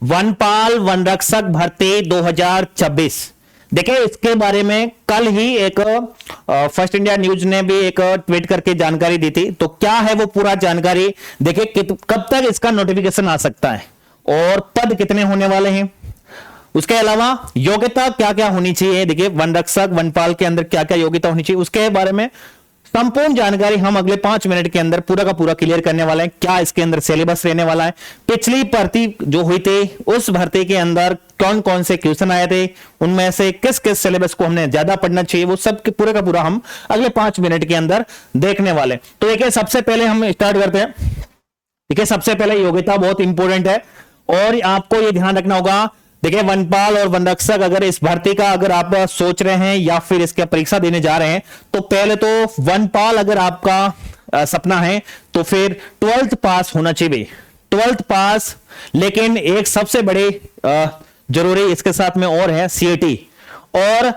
वनपाल वनरक्षक भर्ती 2026। देखिए इसके बारे में कल ही एक फर्स्ट इंडिया न्यूज ने भी एक ट्वीट करके जानकारी दी थी। तो क्या है वो पूरा जानकारी, देखिए कब तक इसका नोटिफिकेशन आ सकता है और पद कितने होने वाले हैं, उसके अलावा योग्यता क्या क्या होनी चाहिए, देखिए वनरक्षक वनपाल के अंदर क्या क्या योग्यता होनी चाहिए, उसके बारे में संपूर्ण जानकारी हम अगले 5 मिनट के अंदर पूरा का पूरा क्लियर करने वाले हैं। क्या इसके अंदर सिलेबस रहने वाला है, पिछली भर्ती जो हुई थी उस भर्ती के अंदर कौन कौन से क्वेश्चन आए थे, उनमें से किस किस सिलेबस को हमने ज्यादा पढ़ना चाहिए, वो सब पूरा का पूरा हम अगले 5 मिनट के अंदर देखने वाले। तो देखिए सबसे पहले हम स्टार्ट करते हैं। देखिए सबसे पहले योग्यता बहुत इंपॉर्टेंट है और आपको ये ध्यान रखना होगा। देखिए वनपाल और वनरक्षक अगर इस भर्ती का अगर आप सोच रहे हैं या फिर इसकी परीक्षा देने जा रहे हैं तो पहले तो वनपाल अगर आपका सपना है तो फिर 12th पास होना चाहिए, 12th पास। लेकिन एक सबसे बड़े जरूरी इसके साथ में और है सीएटी। और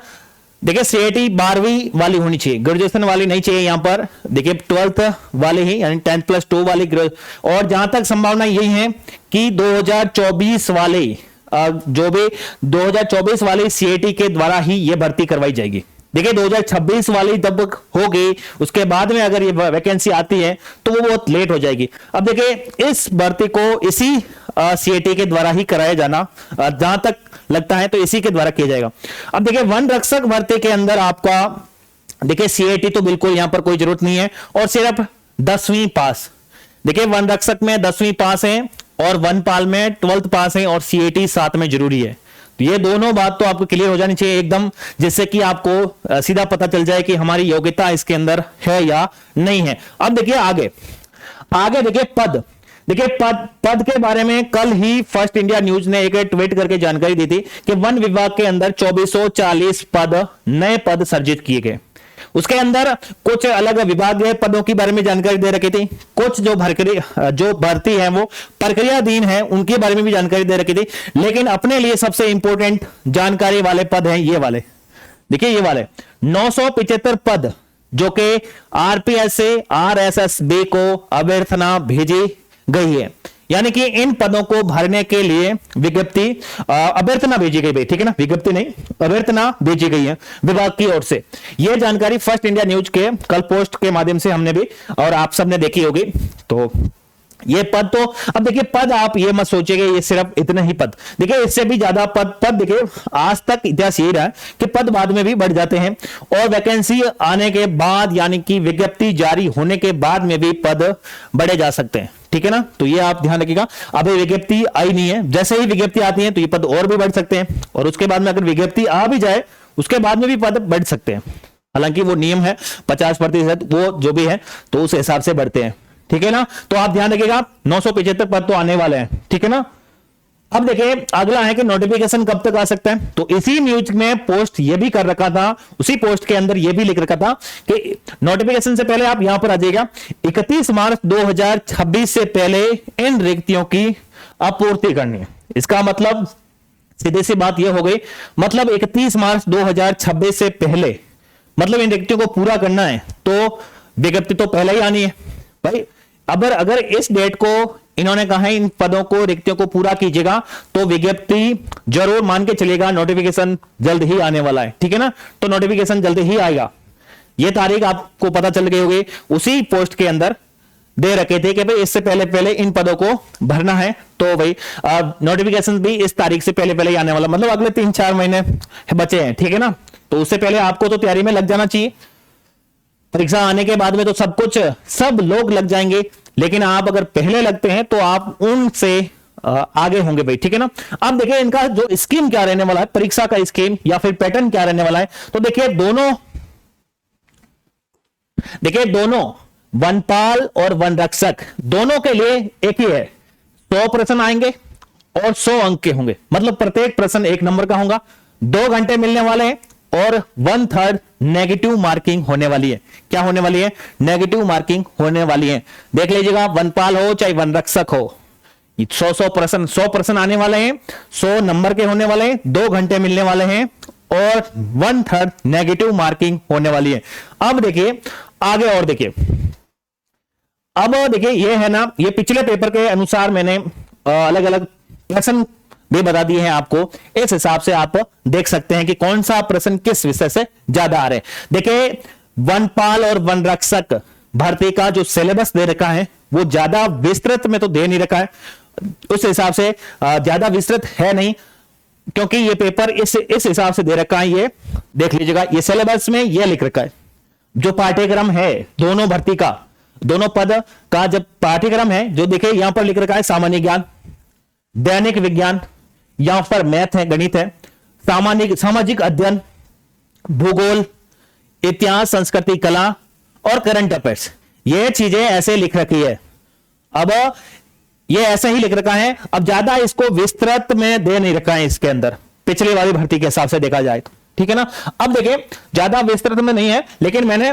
देखिए सीएटी 12वीं वाली होनी चाहिए, ग्रेजुएशन वाली नहीं चाहिए यहां पर। देखिए 12th वाली ही यानी 10+2 वाली। और जहां तक संभावना यही है कि 2024 वाले जो भी 2024 वाली सीएटी के द्वारा ही यह भर्ती करवाई जाएगी। देखिए 2026 वाली जब होगी उसके बाद में अगर ये वैकेंसी आती है तो वो बहुत लेट हो जाएगी। अब देखिए इस भर्ती को इसी सीएटी के द्वारा ही कराया जाना जहां तक लगता है तो इसी के द्वारा किया जाएगा। अब देखिए वन रक्षक भर्ती के अंदर आपका देखिए सीएटी तो बिल्कुल यहां पर कोई जरूरत नहीं है और सिर्फ 10वीं पास। देखिए वन रक्षक में 10वीं पास है और वनपाल में 12th पास है और सीएटी साथ में जरूरी है। तो ये दोनों बात तो आपको क्लियर हो जानी चाहिए एकदम, जिससे कि आपको सीधा पता चल जाए कि हमारी योग्यता इसके अंदर है या नहीं है। अब देखिए आगे आगे देखिए पद। देखिए पद के बारे में कल ही फर्स्ट इंडिया न्यूज ने एक ट्वीट करके जानकारी दी थी कि वन विभाग के अंदर 2440 पद नए पद सर्जित किए गए। उसके अंदर कुछ अलग विभागीय पदों के बारे में जानकारी दे रखी थी, कुछ जो भर्ती है वो प्रक्रियाधीन है उनके बारे में भी जानकारी दे रखी थी। लेकिन अपने लिए सबसे इंपॉर्टेंट जानकारी वाले पद हैं ये वाले। देखिए ये वाले 975 पद जो कि आरपीएस से आरएसएसबी को अभ्यर्थना भेजी गई है, यानी कि इन पदों को भरने के लिए विज्ञप्ति अभ्यर्थना भेजी गई भाई, ठीक है ना, विज्ञप्ति नहीं अभ्यर्थना भेजी गई है विभाग की ओर से। यह जानकारी फर्स्ट इंडिया न्यूज के कल पोस्ट के माध्यम से हमने भी और आप सबने देखी होगी। तो ये पद तो अब देखिए पद आप ये मत सोचिएगा ये सिर्फ इतने ही पद, देखिए इससे भी ज्यादा पद देखिए आज तक इतिहास यही रहा है कि पद बाद में भी बढ़ जाते हैं और वैकेंसी आने के बाद यानी कि विज्ञप्ति जारी होने के बाद में भी पद बढ़े जा सकते हैं, ठीक है ना। तो ये आप ध्यान रखिएगा। अभी विज्ञप्ति आई नहीं है, जैसे ही विज्ञप्ति आती है तो ये पद और भी बढ़ सकते हैं और उसके बाद में अगर विज्ञप्ति आ भी जाए उसके बाद में भी पद बढ़ सकते हैं। हालांकि वो नियम है 50% वो जो भी है तो उस हिसाब से बढ़ते हैं, ठीक है ना। तो आप ध्यान रखिएगा 975 पद तो आने वाले हैं, ठीक है ना। अब देखिए अगला है कि नोटिफिकेशन कब तक आ सकता है। तो इसी न्यूज में पोस्ट ये भी कर रखा था, उसी पोस्ट के अंदर ये भी लिख रखा था कि नोटिफिकेशन से पहले आप यहां पर आ जाइएगा 31 मार्च 2026 से पहले इन रिक्तियों की आपूर्ति करनी है। इसका मतलब सीधी सी बात यह हो गई, मतलब 31 मार्च 2026 से पहले मतलब इन रिक्तियों को पूरा करना है तो विज्ञप्ति तो पहले ही आनी है भाई। अगर इस डेट को इन्होंने कहा है इन पदों को रिक्तियों को पूरा कीजिएगा तो विज्ञप्ति जरूर मान के चलेगा, नोटिफिकेशन जल्द ही आने वाला है, ठीक है ना। तो नोटिफिकेशन जल्द ही आएगा, यह तारीख आपको पता चल गई होगी। उसी पोस्ट के अंदर दे रखे थे कि भाई इससे पहले इन पदों को भरना है तो भाई नोटिफिकेशन भी इस तारीख से पहले ही आने वाला, मतलब अगले 3-4 महीने बचे हैं, ठीक है ना। तो उससे पहले आपको तो तैयारी में लग जाना चाहिए। परीक्षा आने के बाद में तो सब लोग लग जाएंगे, लेकिन आप अगर पहले लगते हैं तो आप उनसे आगे होंगे भाई, ठीक है ना। अब देखिए इनका जो स्कीम क्या रहने वाला है, परीक्षा का स्कीम या फिर पैटर्न क्या रहने वाला है। तो देखिए दोनों वनपाल और वनरक्षक दोनों के लिए एक ही है, 100 प्रश्न आएंगे और 100 अंक के होंगे, मतलब प्रत्येक प्रश्न 1 नंबर का होगा। 2 घंटे मिलने वाले हैं और 1/3 नेगेटिव मार्किंग होने वाली है। क्या होने वाली है? नेगेटिव मार्किंग होने वाली है। देख लीजिएगा, वनपाल हो चाहे वनरक्षक हो, 100 प्रश्न आने वाले हैं, 100 नंबर के होने वाले हैं, 2 घंटे मिलने वाले हैं और 1/3 नेगेटिव मार्किंग होने वाली है। अब देखिए आगे और देखिए, अब देखिए ये है ना, ये पिछले पेपर के अनुसार मैंने अलग अलग प्रश्न भी बता दिए हैं आपको। इस हिसाब से आप देख सकते हैं कि कौन सा प्रश्न किस विषय से ज्यादा आ रहे हैं। देखिए वनपाल और वन रक्षक भर्ती का जो सिलेबस दे रखा है वो ज्यादा विस्तृत में तो दे नहीं रखा है, उस हिसाब से ज्यादा विस्तृत है नहीं, क्योंकि ये पेपर इस हिसाब से दे रखा है। ये देख लीजिएगा, ये सिलेबस में ये लिख रखा है जो पाठ्यक्रम है दोनों भर्ती का, दोनों पद का जब पाठ्यक्रम है, जो देखिए यहां पर लिख रखा है सामान्य ज्ञान, दैनिक विज्ञान, यहां पर मैथ है, गणित है, सामाजिक अध्ययन, भूगोल, इतिहास, संस्कृति, कला और करंट अफेयर्स। ये चीजें ऐसे लिख रखी है। अब ये ऐसा ही लिख रखा है, अब ज्यादा इसको विस्तृत में दे नहीं रखा है इसके अंदर, पिछली वाली भर्ती के हिसाब से देखा जाए तो, ठीक है ना। अब देखिए ज्यादा विस्तृत में नहीं है, लेकिन मैंने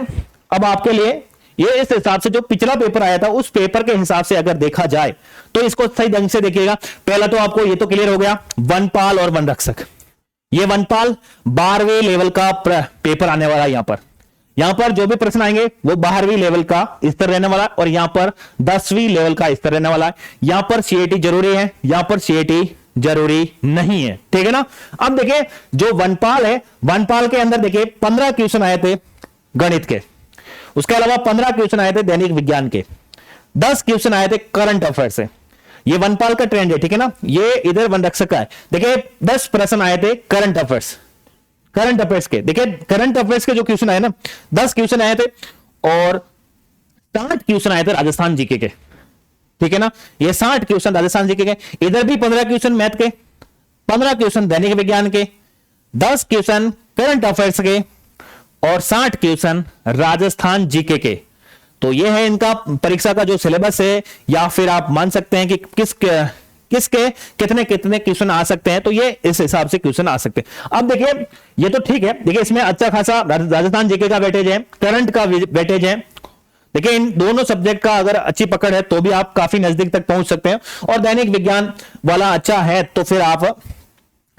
अब आपके लिए ये इस हिसाब से जो पिछला पेपर आया था उस पेपर के हिसाब से अगर देखा जाए तो इसको सही ढंग से देखिएगा। पहला तो आपको ये तो क्लियर हो गया, वनपाल और वन रक्षक। ये वनपाल 12वें लेवल का पेपर आने वाला है। यहां पर जो भी प्रश्न आएंगे वो 12वीं लेवल का स्तर रहने वाला है, और यहां पर 10वीं लेवल का स्तर रहने वाला है। यहां पर सीएटी जरूरी है, यहां पर सीएटी जरूरी नहीं है, ठीक है ना। अब देखिए जो वनपाल है, वनपाल के अंदर देखिए 15 क्वेश्चन आए थे गणित के, उसके अलावा 15 क्वेश्चन आए थे दैनिक विज्ञान के, 10 क्वेश्चन आए थे करंट अफेयर से। ये वनपाल का ट्रेंड है, ठीक है ना। ये इधर वन रक्षक का है। देखिए 10 प्रश्न आए थे करंट अफेयर्स के। देखिए करंट अफेयर्स के जो क्वेश्चन आए ना, 10 क्वेश्चन आए थे और 60 क्वेश्चन आए थे राजस्थान जीके के, ठीक है ना। ये 60 क्वेश्चन राजस्थान जीके के, इधर भी 15 क्वेश्चन मैथ के, 15 क्वेश्चन दैनिक विज्ञान के, 10 क्वेश्चन करंट अफेयर्स के और 60 क्वेश्चन राजस्थान जीके के। तो ये है इनका परीक्षा का जो सिलेबस है, या फिर आप मान सकते हैं कि किसके कितने क्वेश्चन आ सकते हैं। तो ये इस हिसाब से क्वेश्चन आ सकते हैं। अब देखिए ये तो ठीक है, देखिए इसमें अच्छा खासा राजस्थान जीके का वेटेज है, करंट का वेटेज है। देखिए इन दोनों सब्जेक्ट का अगर अच्छी पकड़ है तो भी आप काफी नजदीक तक पहुंच सकते हैं, और दैनिक विज्ञान वाला अच्छा है तो फिर आप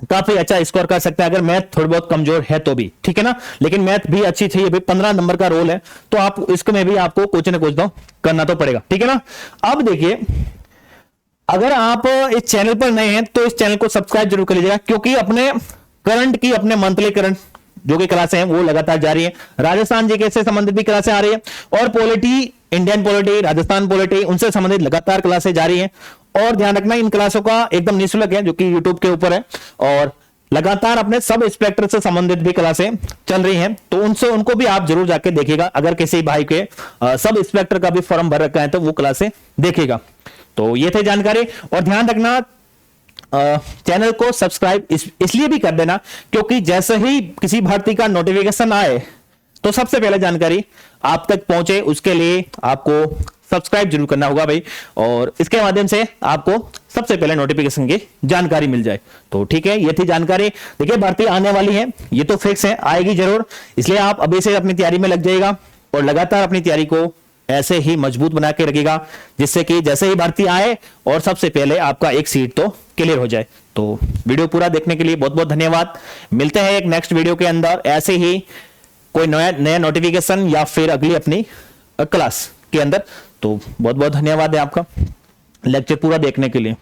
काफी अच्छा स्कोर कर सकते हैं, अगर मैथ थोड़ी बहुत कमजोर है तो भी, ठीक है ना। लेकिन मैथ भी अच्छी चाहिए भाई, 15 नंबर का रोल है, तो आप इसमें भी आपको कुछ ना कुछ तो करना तो पड़ेगा, ठीक है ना। अब देखिए अगर आप इस चैनल पर नए हैं तो इस चैनल को सब्सक्राइब जरूर कर लीजिएगा, क्योंकि अपने करंट की, अपने मंथली करंट जो कि क्लासें हैं वो लगातार जारी है। राजस्थान जीके से संबंधित भी क्लासें आ रही है, और polity, Indian polity, Rajasthan polity, उनसे संबंधित लगातार क्लासें जारी हैं। और ध्यान रखना इन क्लासों का एकदम निःशुल्क है, जो कि यूट्यूब के ऊपर है, और लगातार अपने सब इंस्पेक्टर से संबंधित भी क्लासें चल रही हैं, तो उनको भी आप जरूर जाके देखिएगा। अगर किसी भाई के सब इंस्पेक्टर का भी फॉर्म भर रखा है तो वो क्लासें देखिएगा। तो ये थे जानकारी, और ध्यान रखना चैनल को सब्सक्राइब इसलिए भी कर देना क्योंकि जैसे ही किसी भर्ती का नोटिफिकेशन आए तो सबसे पहले जानकारी आप तक पहुंचे, उसके लिए आपको सब्सक्राइब जरूर करना होगा भाई, और इसके माध्यम से आपको सबसे पहले नोटिफिकेशन की जानकारी मिल जाए। तो ठीक है, ये थी जानकारी। देखिए भर्ती आने वाली है, ये तो फिक्स है, आएगी जरूर, इसलिए आप अभी से अपनी तैयारी में लग जाइएगा और लगातार अपनी तैयारी को ऐसे ही मजबूत बना के रखिएगा, जिससे कि जैसे ही भर्ती आए और सबसे पहले आपका एक सीट तो क्लियर हो जाए। तो वीडियो पूरा देखने के लिए बहुत बहुत धन्यवाद। मिलते हैं एक नेक्स्ट वीडियो के अंदर ऐसे ही कोई नया नोटिफिकेशन या फिर अगली अपनी क्लास के अंदर। तो बहुत बहुत धन्यवाद है आपका लेक्चर पूरा देखने के लिए।